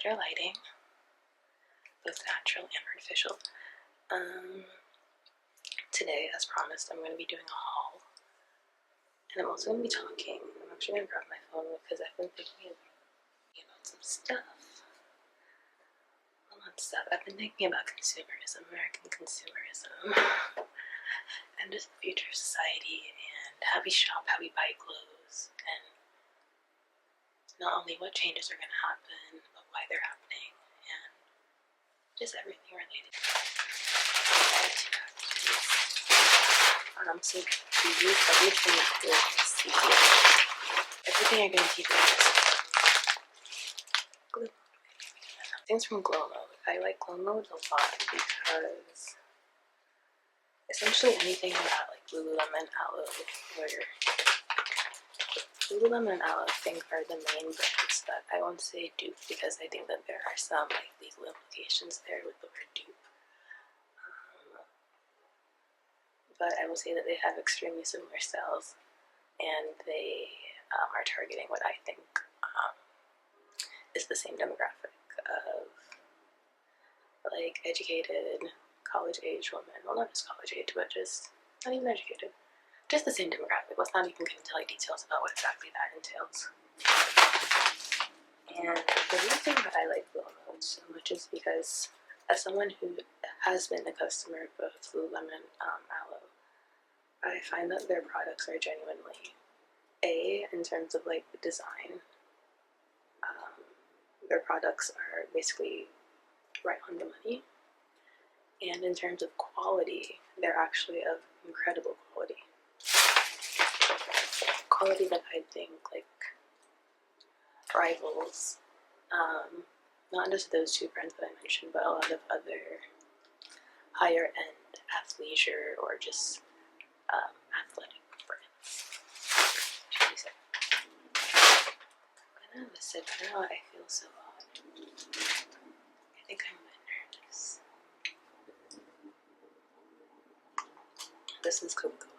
better lighting, both natural and artificial. Today, as promised, I'm going to be doing a haul, and I'm also going to be talking. I'm actually going to grab my phone because I've been thinking about some stuff. Well, not stuff. I've been thinking about consumerism, American consumerism, and just the future of society, and how we shop, how we buy clothes, and not only what changes are going to happen, but why they're happening, and just everything related. So to use everything that you see here, everything you're going to see today is glue. Things from glowmode. I like glowmode a lot because essentially anything that like Lululemon, Aloe, or Lululemon and Aloe, I think, are the main brands that I won't say dupe because I think that there are some like legal implications there with the word dupe. But I will say that they have extremely similar styles, and they are targeting what I think is the same demographic of like educated, college-age women. Well, not just college-age, but just not even educated. Just the same demographic. Let's not even get into like details about what exactly that entails. And the reason that I like glowmode so much is because, as someone who has been a customer of both Lululemon and Aloe, I find that their products are genuinely, in terms of like the design, their products are basically right on the money, and in terms of quality, they're actually of incredible quality. Quality that I think like rivals not just those two brands that I mentioned, but a lot of other higher end athleisure or just athletic brands. I'm gonna have a sip. I don't know why I feel so odd. I think I'm a bit nervous. This is Coca-Cola.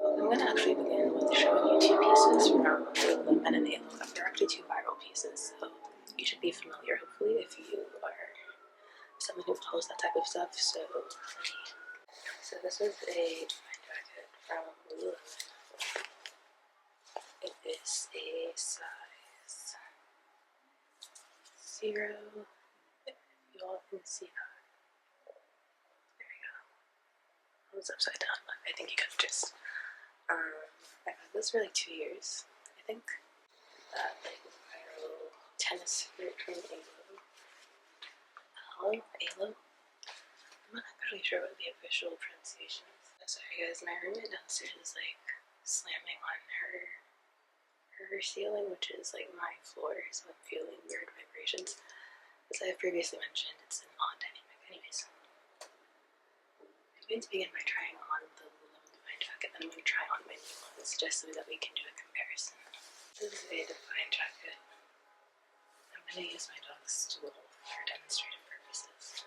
I'm going to actually begin with showing you two pieces from Lululemon and Aloe. They're actually two viral pieces, so you should be familiar, hopefully, if you are someone who follows that type of stuff. So this is a jacket from Lululemon. It is a size 0, if you all can see that. There we go. It was upside down, but I think you got the gist. I've had this for like 2 years. I think that like viral tennis skirt from Aloe. I'm not actually sure what the official pronunciation is. Oh, sorry guys, my roommate downstairs is like slamming on her ceiling, which is like my floor, so I'm feeling weird vibrations. As I have previously mentioned, it's an odd dynamic. Anyways, I'm going to begin by trying on the jacket, then I'm going to try on my new ones just so that we can do a comparison. This is a Define jacket. I'm going to use my dog's stool for demonstrative purposes.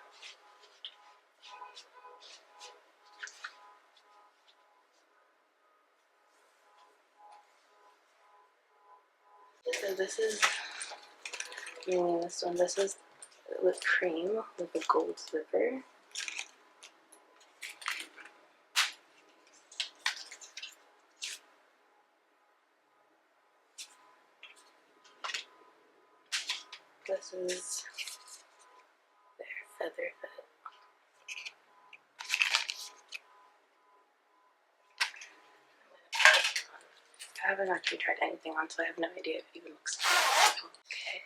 So this is this one. This is with cream with a gold slipper. This is their feather fit. I haven't actually tried anything on, so I have no idea if it even looks good. Okay.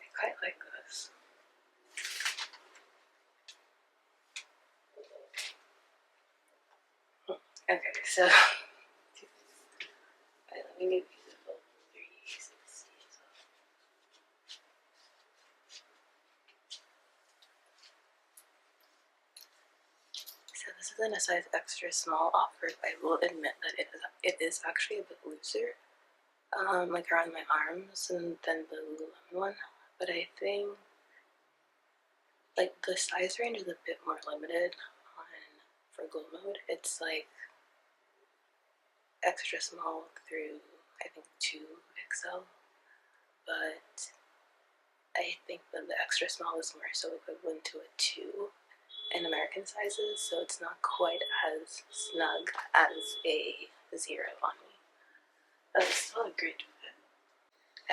I quite like this. Okay, so let me give you the full 360 as well. So this is in a size extra small offer. I will admit that it is actually a bit looser, like around my arms than the Lululemon one. But I think like the size range is a bit more limited for glowmode. It's like extra small through I think 2XL, but I think that the extra small is more so equivalent to a 2 in American sizes, so it's not quite as snug as a 0 on me. But it's still a great fit.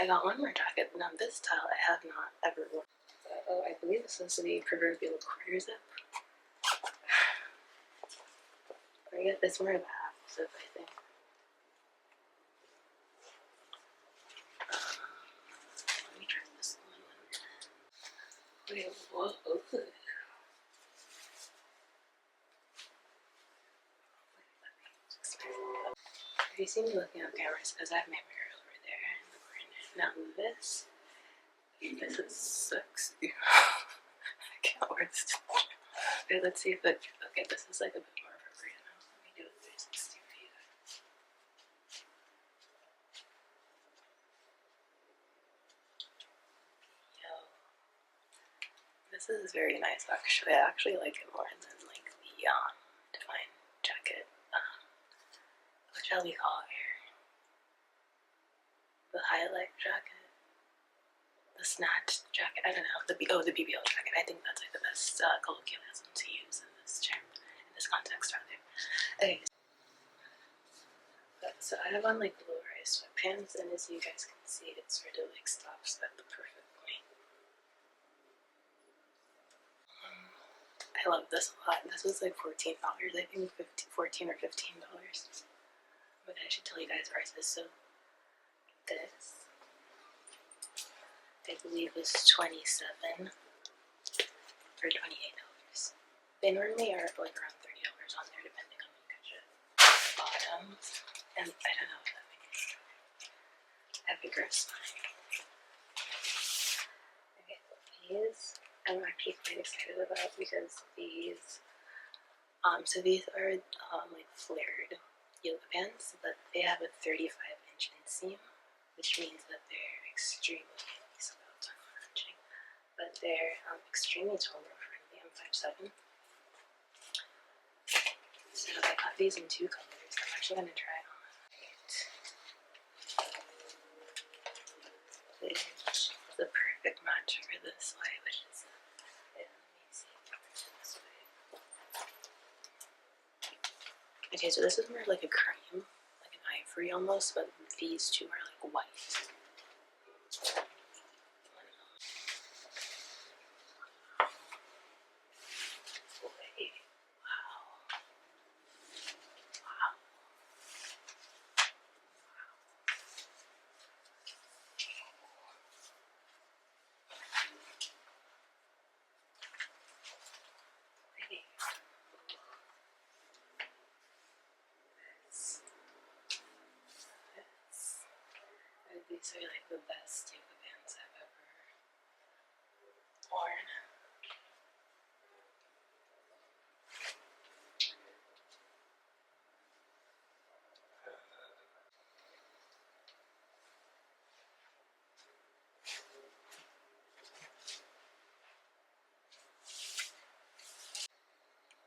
I got one more jacket, but on this style I have not ever worn. Oh, I believe this is the proverbial quarter zip. I get this more of a half zip, I think. Let me try this one. Wait, whoa. If you see me looking at cameras, because I have my mirror over there in the corner. Now this is sexy. I can't wear this. Okay, let's see if it. Okay, this is like a bit more appropriate now. Let me do a 360 for you guys. Yo, this is very nice actually. I actually like it more than like the defined jacket, which shall we call here? The highlight jacket, the snatch jacket. I don't know. The BBL jacket. I think that's like the best colloquialism to use in this term, in this context rather. Okay. So I have on like low-rise sweatpants, and as you guys can see, it sort of like stops at the perfect point. I love this a lot. This was like $14. I think $14 or $15. But I should tell you guys prices. So this, I believe, was $27 or $28. They normally are like around $30 on there, depending on when you catch it. Bottoms, and I don't know what that means. I have a gross line. Okay, these I'm actually quite excited about because these, so these are like flared yoga pants, but they have a 35-inch inseam, which means that they're extremely wrenching, but they're extremely toner friendly. I'm 5'7". So I got these in 2 colors. I'm actually gonna try it on. Which is the perfect match for this way, which is, let me see, this way. Okay, so this is more like a cream, like an ivory almost, but these two are like white. These are like the best yoga pants I've ever worn.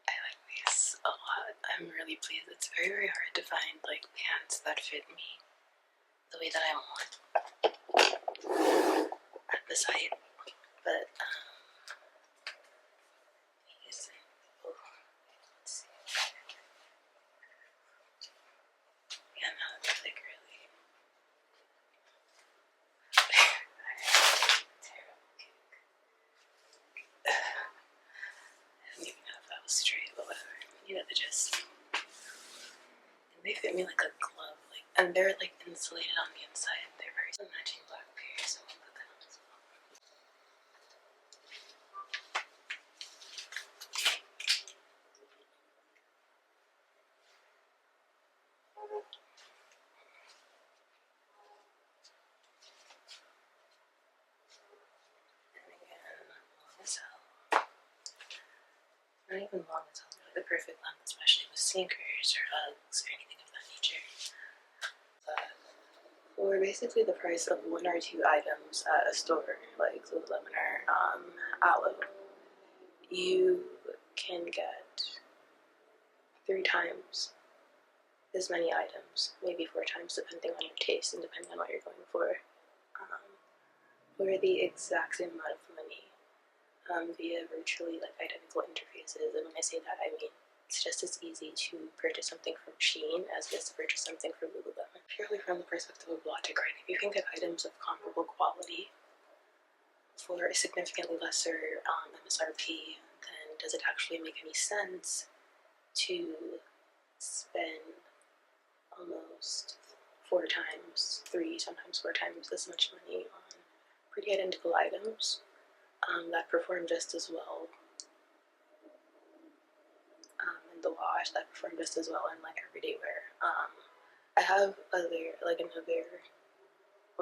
I like these a lot. I'm really pleased. It's very, very hard to find like pants that fit me the way that I want at this height, but these, let's see. Yeah, no, they're like really terrible kick. I don't even know if that was straight, but whatever. You know the gist. And they fit me like a glove, like, and they're like insulated on the inside. They're very matching black pair, so I'll put that on as well. And again, long as hell. Not even long as hell, but the perfect length, especially with sneakers or Uggs or anything of that nature. For basically the price of 1 or 2 items at a store like Lululemon or Aloe, you can get 3 times as many items, maybe 4 times depending on your taste and depending on what you're going for the exact same amount of money via virtually like identical interfaces. And when I say that, I mean it's just as easy to purchase something from Shein as it is to purchase something from Lululemon. Purely from the perspective of logic, right? If you can get items of comparable quality for a significantly lesser MSRP, then does it actually make any sense to spend almost 4 times, 3, sometimes 4 times as much money on pretty identical items that perform just as well in the wash, that perform just as well in like everyday wear. I have well,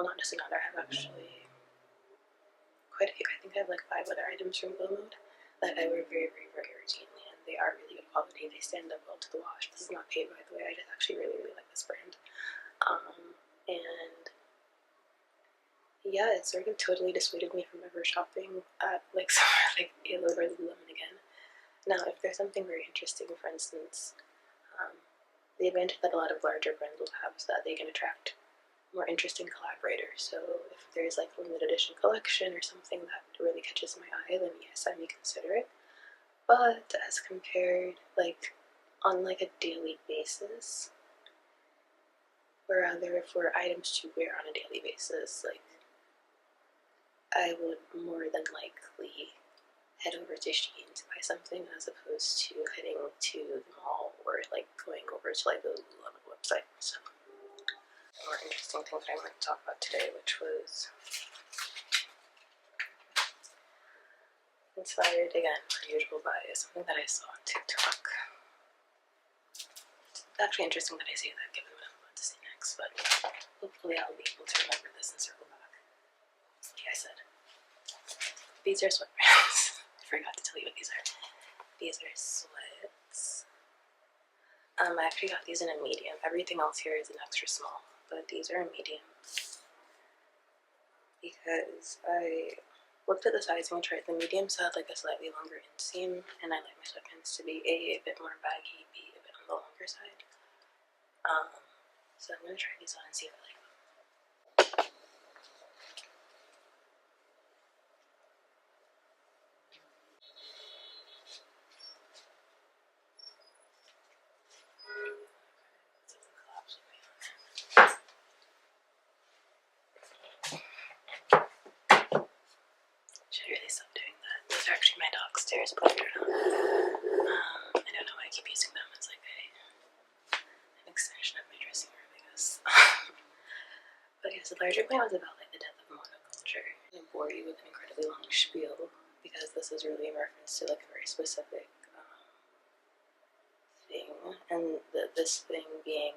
not just another, I have actually quite a few. I think I have like 5 other items from glowmode that I wear very, very, very routinely, and they are really good quality. They stand up well to the wash. This is not paid, by the way. I just actually really, really like this brand. And yeah, it sort of totally dissuaded me from ever shopping at like somewhere like Halo or Lululemon again. Now, if there's something very interesting, for instance, the advantage that a lot of larger brands will have is that they can attract more interesting collaborators. So if there's like a limited edition collection or something that really catches my eye, then yes, I may consider it. But as compared, like on like a daily basis, or rather for items to wear on a daily basis, like I would more than likely head over to Shein to buy something as opposed to heading to the mall or like going over to like the Lululemon website. So, a more interesting thing that I wanted to talk about today, which was inspired again, per usual, by something that I saw on TikTok. It's actually interesting that I say that given what I'm about to say next, but hopefully I'll be able to remember this and circle back. Like I said, these are sweatpants. I forgot to tell you what these are. These are sweats. I actually got these in a medium. Everything else here is an extra small, but these are a medium because I looked at the sizing and tried. The mediums had like a slightly longer inseam, and I like my sweatpants to be a bit more baggy, be a bit on the longer side. So I'm gonna try these on and see if I like them. Should really stop doing that. Those are actually my dog's stairs, believe it or not. I don't know why I keep using them as like an extension of my dressing room, I guess. But yes, the larger point was about like the death of monoculture. I'm gonna bore you with an incredibly long spiel because this is really in reference to like a very specific thing, and this thing being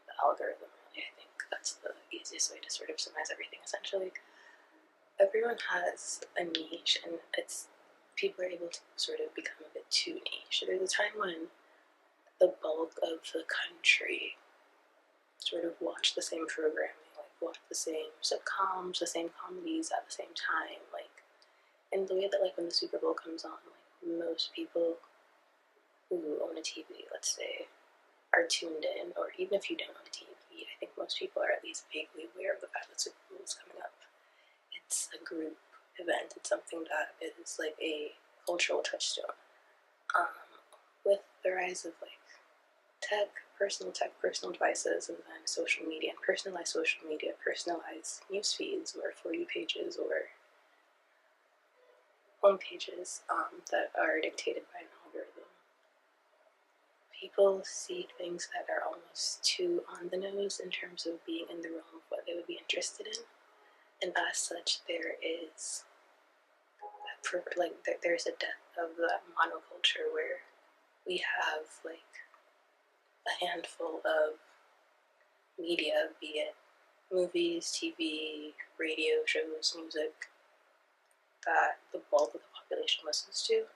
the algorithm. Really, I think that's the easiest way to sort of summarize everything. Essentially, everyone has a niche, and people are able to sort of become a bit too niche. There's a time when the bulk of the country sort of watch the same programming, like watch the same sitcoms, the same comedies at the same time, like in the way that like when the Super Bowl comes on, like most people who own a TV, let's say, are tuned in, or even if you don't own a TV, I think most people are at least vaguely aware of the fact that Super Bowl is coming up. It's a group event. It's something that is like a cultural touchstone. With the rise of like personal devices, and then social media, and personalized social media, personalized news feeds, or For You pages, or home pages that are dictated by an algorithm. People see things that are almost too on the nose in terms of being in the realm of what they would be interested in, and as such, there's a death of the monoculture where we have like a handful of media, be it movies, TV, radio shows, music, that the bulk of the population listens to,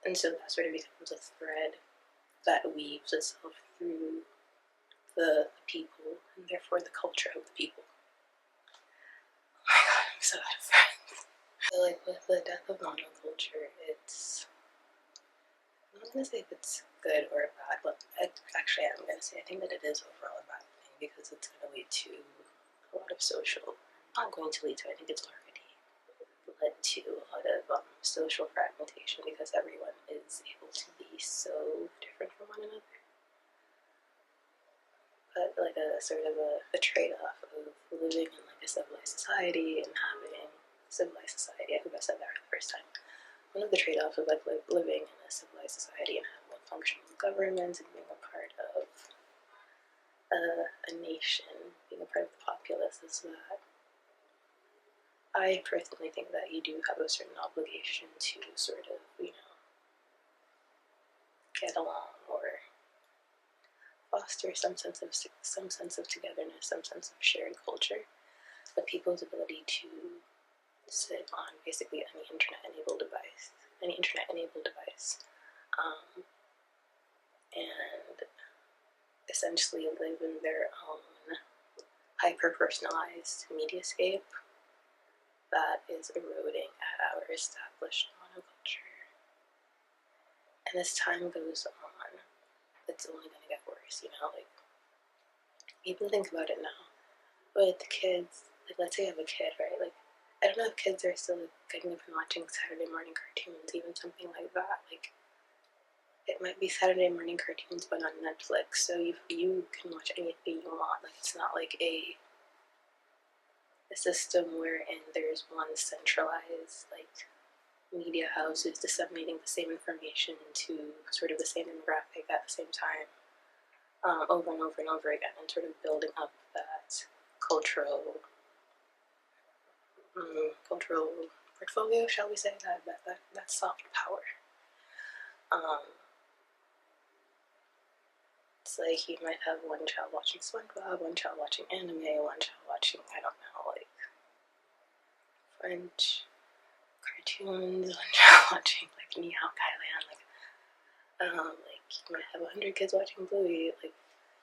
and so that sort of becomes a thread that weaves itself through the people, and therefore the culture of the people. Oh my god, I'm so out of breath. So like with the death of monoculture, I'm not gonna say if it's good or bad, but actually I'm gonna say I think that it is overall a bad thing because it's going to lead to a lot of social, not going to lead to, I think it's already led to a lot of social fragmentation because everyone is able to be so different from one another. But like a sort of a trade-off of living in like a civilized society and having civilized society, I hope I said that right the first time. One of the trade-offs of like living in a civilized society and having a functional government and being a part of a nation, being a part of the populace, is that I personally think that you do have a certain obligation to sort of, you know, get along or foster some sense of togetherness, some sense of shared culture. But people's ability to sit on basically any internet-enabled device, and essentially live in their own hyper-personalized mediascape that is eroding at our established monoculture. And as time goes on, it's only going to get worse, you know, like, even think about it now. With kids, like, let's say you have a kid, right, like, I don't know if kids are still like, getting up and watching Saturday morning cartoons, even something like that, like, it might be Saturday morning cartoons, but on Netflix, so you can watch anything you want, like, it's not like a system wherein there's one centralized, like, media house who's disseminating the same information to sort of the same demographic at the same time, over and over and over again, and sort of building up that cultural portfolio, shall we say, that soft power. It's like you might have one child watching SpongeBob, one child watching anime, one child watching, I don't know, like, French cartoons, one child watching, like, Ni Hao Kai Lan, like, you might have 100 kids watching Bluey, like,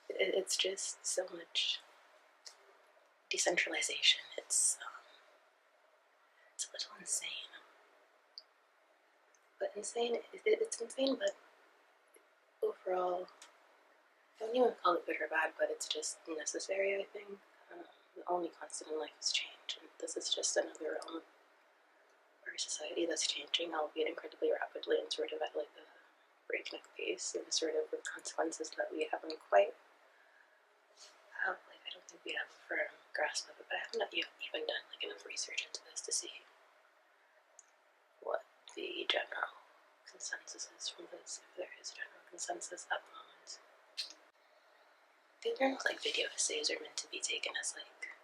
it's just so much decentralization. It's a little insane. But insane, it's insane, but overall, I don't even call it good or bad, but it's just necessary, I think. The only constant in life is change, and this is just another realm of our society that's changing, albeit incredibly rapidly and sort of at like a breakneck pace, and sort of with consequences that we haven't quite have, like, I don't think we have a firm grasp of it, but I have not even done like enough research into this to see what the general consensus is from this, if there is a general consensus at the moment. These are not like video essays are meant to be taken as like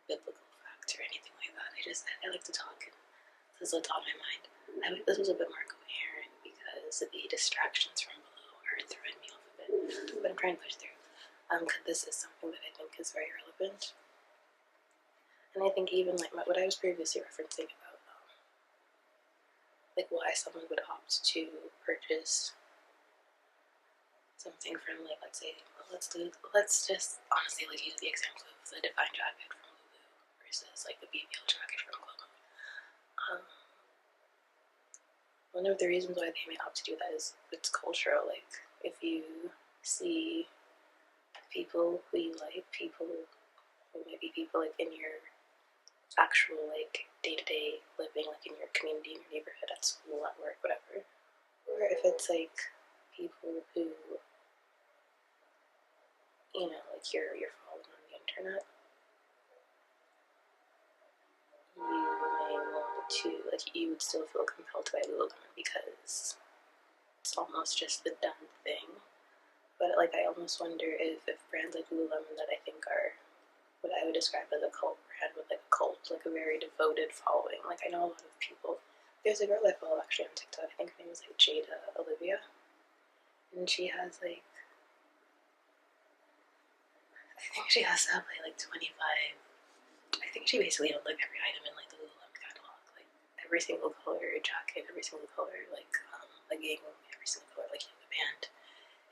biblical facts or anything like that. I like to talk, and this is what's on my mind. This was a bit more coherent because the distractions from below are throwing me off a bit, but I'm trying to push through. Because this is something that I think is very relevant, and I think even like what I was previously referencing about like why someone would opt to purchase something from, like, let's say, let's just honestly like use the example of the Define jacket from Lulu versus like the BBL jacket from glowmode. One of the reasons why they may opt to do that is it's cultural. Like, if you see people who you like, people who might be people like in your actual like day-to-day living, like in your community, in your neighborhood, at school, at work, whatever, or if it's like people who, you know, like you're following on the internet, you may want to, like, you would still feel compelled to buy Lululemon because it's almost just the done thing. But like, I almost wonder if brands like Lululemon that I think are what I would describe as a cult brand with like a cult, like a very devoted following. Like, I know a lot of people. There's a girl I follow actually on TikTok. I think her name is like Jada Olivia, and she has like, I think she has to have like 25. I think she basically owns like every item in like the Lululemon catalog, like every single color jacket, every single color like legging, every single color like yoga pant,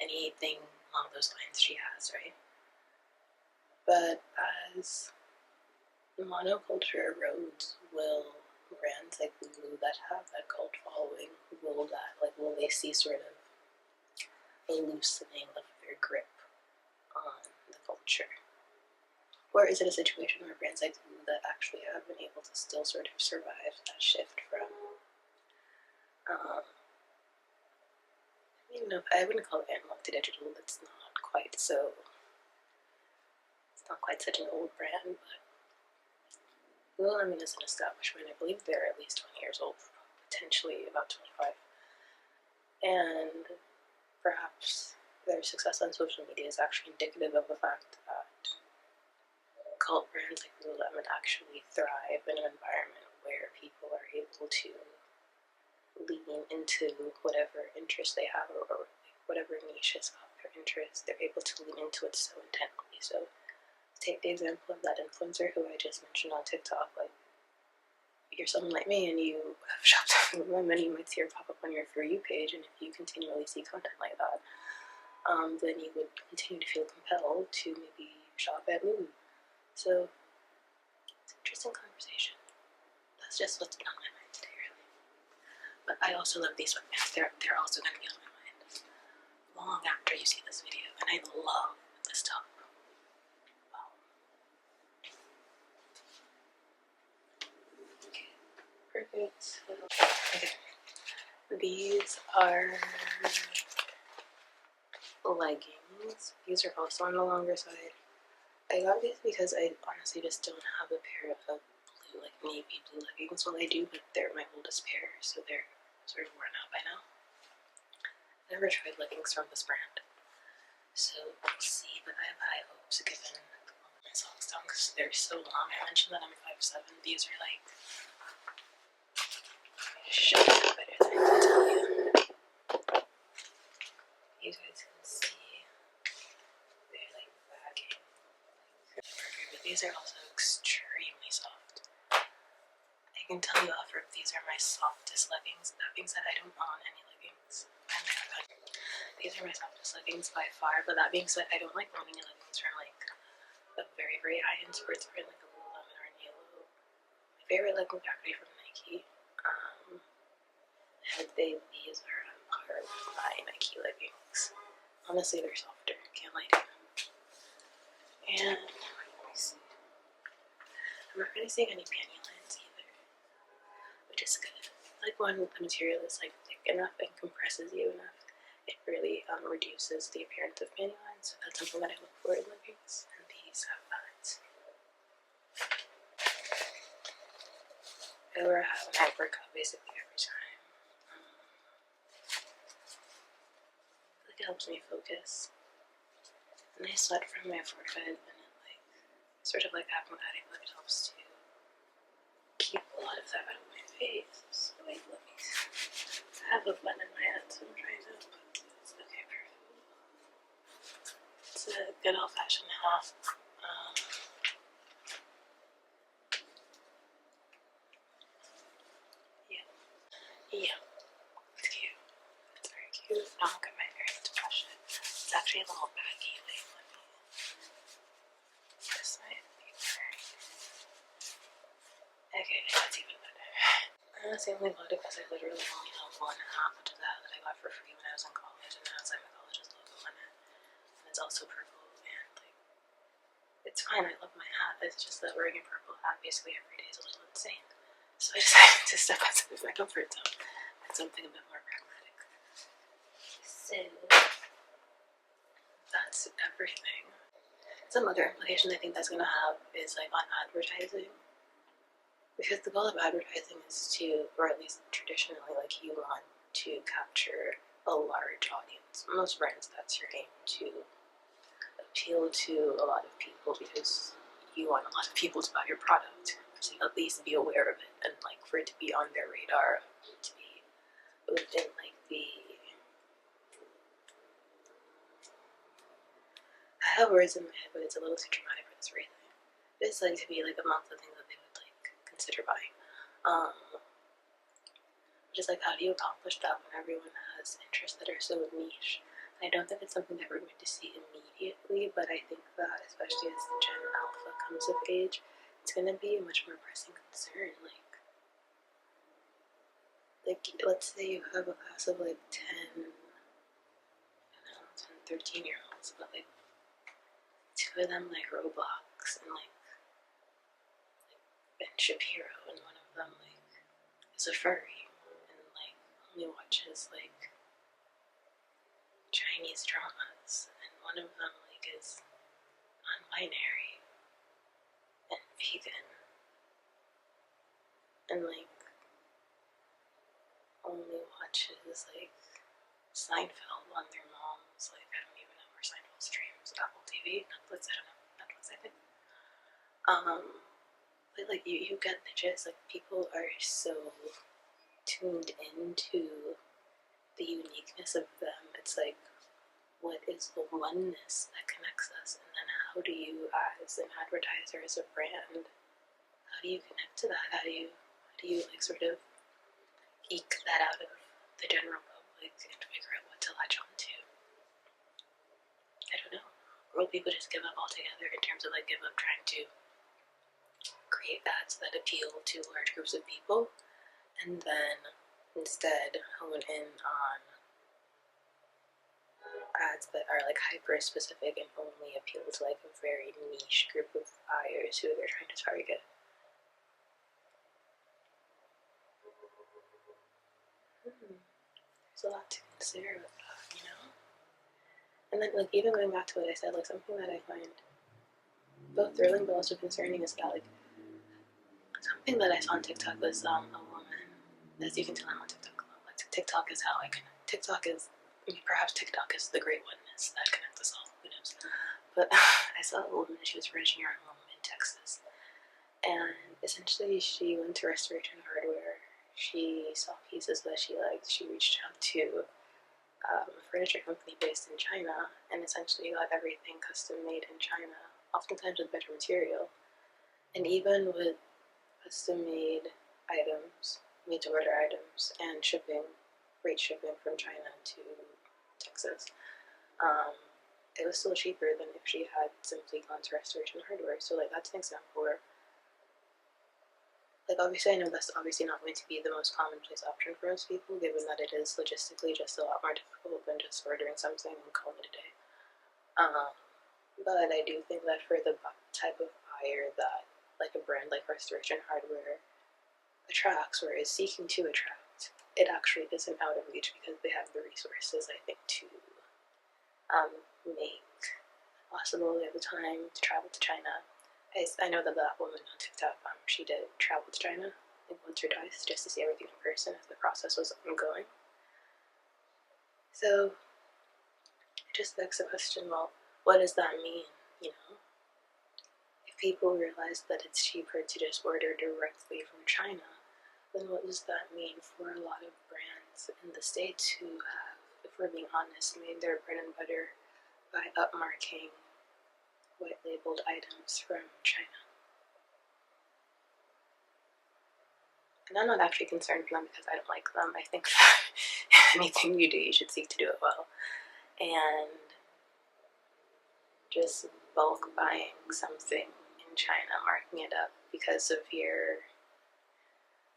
anything along those lines she has, right? But as the monoculture erodes, will brands like Lulu that have that cult following, will they see sort of a loosening of their grip on the culture? Or is it a situation where brands like Lulu that actually have been able to still sort of survive that shift from, I wouldn't call it analog to digital, it's not quite so, it's not quite such an old brand, but Lululemon is an establishment. I believe they're at least 20 years old, potentially about 25. And perhaps their success on social media is actually indicative of the fact that cult brands like Lululemon actually thrive in an environment where people are able to lean into whatever interest they have, or whatever niche has got their interest. They're able to lean into it so intently. So take the example of that influencer who I just mentioned on TikTok. Like, you're someone like me and you have shopped at Lululemon, you might see her pop up on your For You page, and if you continually see content like that, then you would continue to feel compelled to maybe shop at Lulu. So it's an interesting conversation. That's just what's been on my mind today, really. But I also love these sweatpants. They're also going to be on my mind long after you see this video, and I love this top. Perfect. Okay. These are leggings. These are also on the longer side. I got these because I honestly just don't have a pair of blue, like navy blue leggings. Well, I do, but they're my oldest pair, so they're sort of worn out by now. I've never tried leggings from this brand, so we'll see. But I have high hopes given my socks down because they're so long. I mentioned that I'm 5'7". These are like, show you better than I can tell you. You guys can see they're like bagging. But these are also extremely soft. I can tell you off rip, these are my softest leggings. That being said, I don't own any leggings. These are my softest leggings by far, but that being said, I don't like owning any leggings from like a very, very high-end sports brand like a Lululemon or a Halo. My favorite leggings are actually from Nike. These are on par with my Nike leggings. Honestly, they're softer, can't lie to you. And let me see. I'm not really seeing any panty lines either, which is good. Like when the material is like thick enough and compresses you enough, it really reduces the appearance of panty lines. So that's something that I look for in leggings, and these have that. I wear a hat when I work out basically every time. It helps me focus. And I sweat from my forehead, and it like sort of like having that, but it helps to keep a lot of that out of my face. So wait, let me. I have a bun in my head, so I'm trying to put this. Okay, perfect. It's a good old-fashioned hat. Yeah, it's cute. It's very cute. Now look at my hair to brush it. It's actually a little baggy. Wait, let me. This might be better. Okay, that's even better. I honestly only bought it because I literally only have one hat, which is the hat that I got for free when I was in college, and it has like my college's logo on it. And it's also purple, and like, it's fine. I love my hat. It's just that wearing a purple hat basically every day is a little insane. So I decided to step outside of my comfort zone and something a bit more pragmatic. So that's everything. Some other implication I think that's going to have is like on advertising, because the goal of advertising is to, or at least traditionally, like you want to capture a large audience. Most brands, that's your aim, to appeal to a lot of people because you want a lot of people to buy your product, to at least be aware of it, and like for it to be on their radar, to be within like the. I have words in my head, but it's a little too dramatic for this reason. It's like to be like amongst the things that they would like consider buying. Just like, how do you accomplish that when everyone has interests that are so niche? I don't think it's something that we're going to see immediately, but I think that especially as the Gen Alpha comes of age, it's going to be a much more pressing concern. Like let's say you have a class of like 10, 13-year-olds, but like 2 of them like Roblox and like Ben Shapiro, and one of them like is a furry and like only watches like Chinese dramas, and one of them like is non-binary and vegan and like only watches like Seinfeld on their mom's, like I don't even know where Seinfeld streams, Apple TV, Netflix, I don't know, Netflix I think. But like you get the gist, like people are so tuned into the uniqueness of them. It's like, what is the oneness that connects us, and then how do you as an advertiser, as a brand, how do you connect to that? How do you like sort of eke that out of the general public and figure out what to latch onto? I don't know. Or will people just give up altogether in terms of like give up trying to create ads that appeal to large groups of people, and then instead hone in on ads that are like hyper specific and only appeal to like a very niche group of buyers who they're trying to target? There's a lot to consider with that, you know? And then like even going back to what I said, like something that I find both thrilling but also concerning is that like something that I saw on TikTok was a woman, as you can tell I'm on TikTok a lot. Like TikTok is how I connect. TikTok is, I mean, perhaps TikTok is the great oneness that connects us all, who knows. But I saw a woman, she was renting her home in Texas, and essentially she went to Restoration Hardware. She saw pieces that she liked. She reached out to a furniture company based in China and essentially got everything custom made in China, oftentimes with better material. And even with custom made items, made to order items, and shipping, freight shipping from China to Texas, it was still cheaper than if she had simply gone to Restoration Hardware. So like that's an example where, like obviously I know that's obviously not going to be the most commonplace option for most people, given that it is logistically just a lot more difficult than just ordering something and calling it a day. But I do think that for the type of buyer that like a brand like Restoration Hardware attracts or is seeking to attract, it actually isn't out of reach because they have the resources, I think, to make possible. They have the time to travel to China. I know that that woman on TikTok, she did travel to China like once or twice just to see everything in person as the process was ongoing. So it just begs the question, well, what does that mean, you know? If people realize that it's cheaper to just order directly from China, then what does that mean for a lot of brands in the States who have, if we're being honest, made their bread and butter by upmarking white labeled items from China? And I'm not actually concerned for them because I don't like them. I think that anything you do, you should seek to do it well. And just bulk buying something in China, marking it up because of your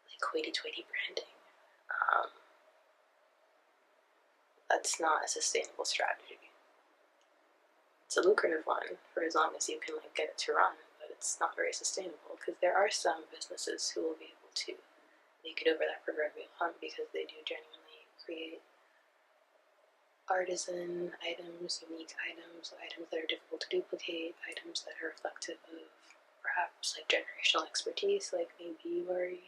like hoity-toity branding, that's not a sustainable strategy. It's a lucrative one for as long as you can like get it to run, but it's not very sustainable because there are some businesses who will be able to make it over that proverbial hump because they do genuinely create artisan items, unique items, items that are difficult to duplicate, items that are reflective of perhaps like generational expertise, like maybe you are a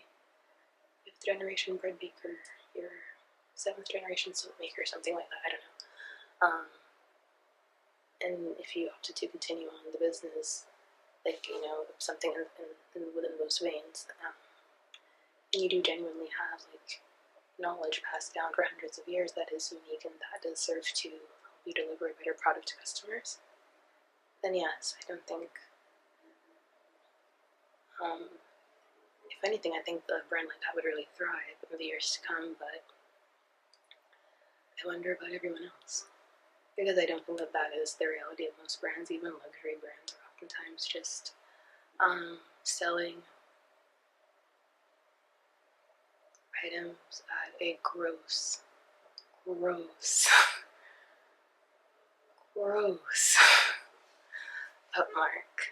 5th generation bread baker, you're 7th generation soap maker, something like that, I don't know. And if you opted to continue on the business, like, you know, something within those veins, and you do genuinely have like knowledge passed down for hundreds of years that is unique and that does serve to help you deliver a better product to customers, then yes, I don't think, if anything, I think the brand like that would really thrive in the years to come, but I wonder about everyone else. Because I don't think that that is the reality of most brands. Even luxury brands are oftentimes just selling items at a gross gross upmark,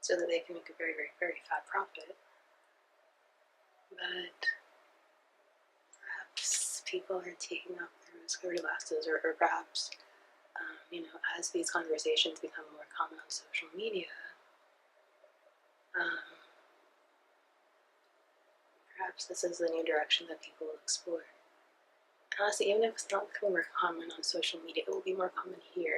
so that they can make a very, very, very fat profit. But perhaps people are taking off their rose-colored glasses, or perhaps, you know, as these conversations become more common on social media, perhaps this is the new direction that people will explore. Honestly, even if it's not becoming more common on social media, it will be more common here.